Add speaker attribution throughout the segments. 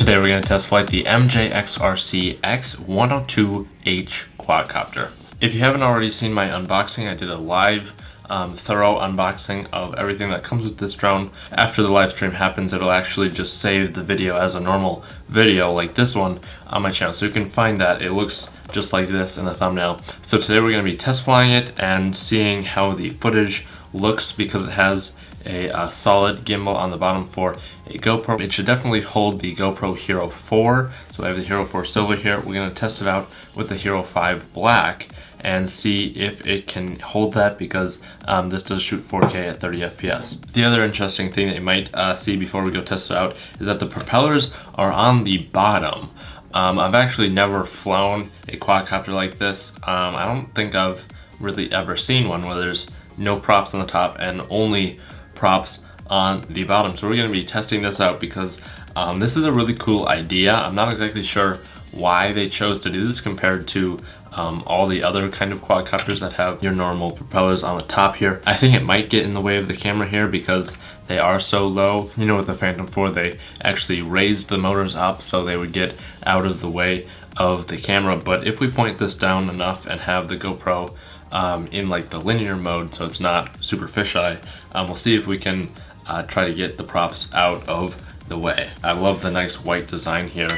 Speaker 1: Today we're going to test flight the MJXRC X102H quadcopter. If you haven't already seen my unboxing, I did a live thorough unboxing of everything that comes with this drone. After the live stream happens, it'll actually just save the video as a normal video like this one on my channel. So you can find that. It looks just like this in the thumbnail. So today we're going to be test flying it and seeing how the footage looks because it has a solid gimbal on the bottom for a GoPro. It should definitely hold the GoPro Hero 4. So I have the Hero 4 Silver here. We're going to test it out with the Hero 5 Black and see if it can hold that because this does shoot 4K at 30 FPS. The other interesting thing that you might see before we go test it out is that the propellers are on the bottom. I've actually never flown a quadcopter like this. I don't think I've really ever seen one where there's no props on the top and only props on the bottom. So we're going to be testing this out because this is a really cool idea. I'm not exactly sure why they chose to do this compared to all the other kind of quadcopters that have your normal propellers on the top here. I think it might get in the way of the camera here because they are so low. You know, with the Phantom 4 they actually raised the motors up so they would get out of the way of the camera. But if we point this down enough and have the GoPro in like the linear mode so it's not super fisheye, we'll see if we can try to get the props out of the way. I love the nice white design here,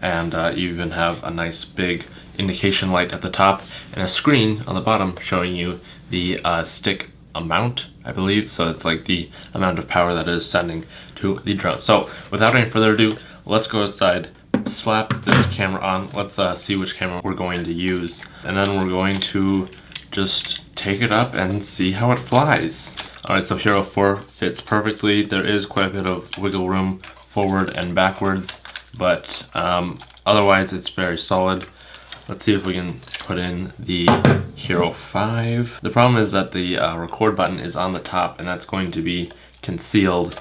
Speaker 1: and you even have a nice big indication light at the top and a screen on the bottom showing you the stick amount, I believe. So it's like the amount of power that is sending to the drone. So without any further ado, let's go outside, slap this camera on. Let's see which camera we're going to use, and then we're going to just take it up and see how it flies. Alright, so Hero 4 fits perfectly. There is quite a bit of wiggle room forward and backwards, but otherwise it's very solid. Let's see if we can put in the Hero 5. The problem is that the record button is on the top and that's going to be concealed.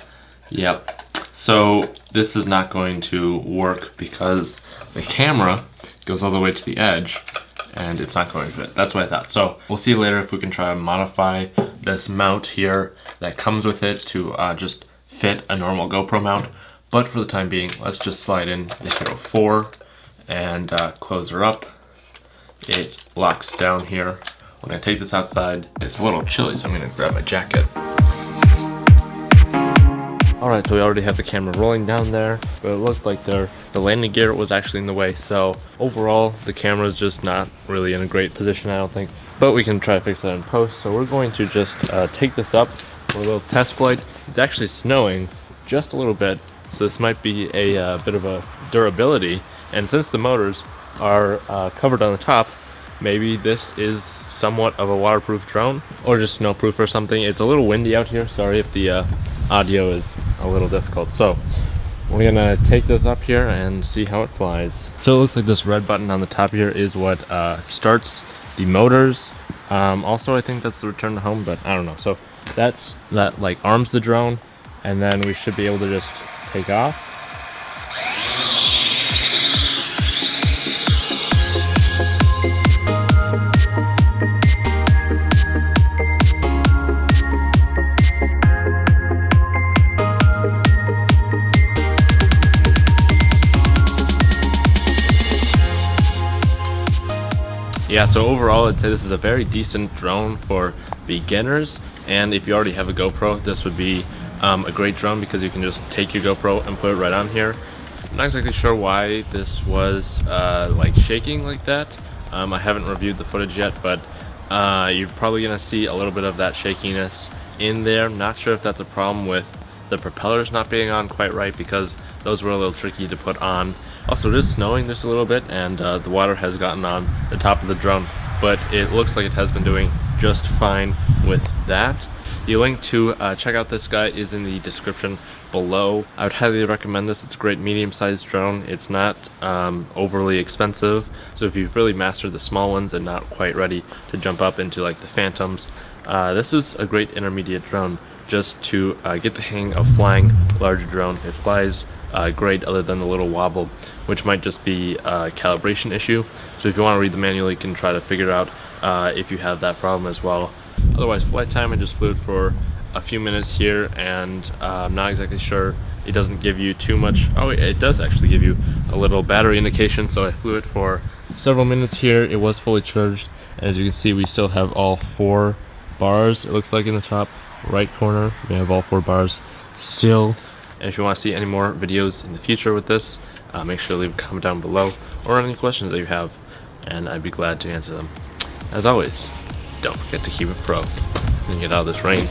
Speaker 1: Yep. So this is not going to work because the camera goes all the way to the edge and it's not going to fit. That's what I thought. So we'll see later if we can try to modify this mount here that comes with it to just fit a normal GoPro mount. But for the time being, let's just slide in the Hero 4 and close her up. It locks down here. When I take this outside, it's a little chilly, so I'm gonna grab my jacket. Alright, so we already have the camera rolling down there, but it looked like the landing gear was actually in the way. So overall, the camera is just not really in a great position, I don't think. But we can try to fix that in post. So we're going to just take this up for a little test flight. It's actually snowing just a little bit, so this might be a bit of a durability. And since the motors are covered on the top, maybe this is somewhat of a waterproof drone or just snowproof or something. It's a little windy out here. Sorry if the audio is a little difficult. So we're gonna take this up here and see how it flies. So it looks like this red button on the top here is what starts the motors. Also, I think that's the return to home, but I don't know. So that like arms the drone, and then we should be able to just take off. Yeah, so overall I'd say this is a very decent drone for beginners, and if you already have a GoPro, this would be a great drone because you can just take your GoPro and put it right on here. I'm not exactly sure why this was like shaking like that. I haven't reviewed the footage yet, but you're probably gonna see a little bit of that shakiness in there. I'm not sure if that's a problem with the propellers not being on quite right because those were a little tricky to put on. Also, it is snowing just a little bit, and the water has gotten on the top of the drone, but it looks like it has been doing just fine with that. The link to check out this guy is in the description below. I would highly recommend this. It's a great medium-sized drone. It's not overly expensive, so if you've really mastered the small ones and not quite ready to jump up into like the Phantoms, this is a great intermediate drone just to get the hang of flying a larger drone. It flies great other than the little wobble, which might just be a calibration issue. So if you want to read the manual, you can try to figure out if you have that problem as well. Otherwise, flight time, I just flew it for a few minutes here, and I'm not exactly sure it doesn't give you too much. Oh, it does actually give you a little battery indication. So I flew it for several minutes here. It was fully charged. As you can see, we still have all 4 bars, it looks like, in the top right corner. We have all 4 bars still. And if you want to see any more videos in the future with this, make sure to leave a comment down below, or any questions that you have, and I'd be glad to answer them. As always, don't forget to keep it pro and get out of this rain.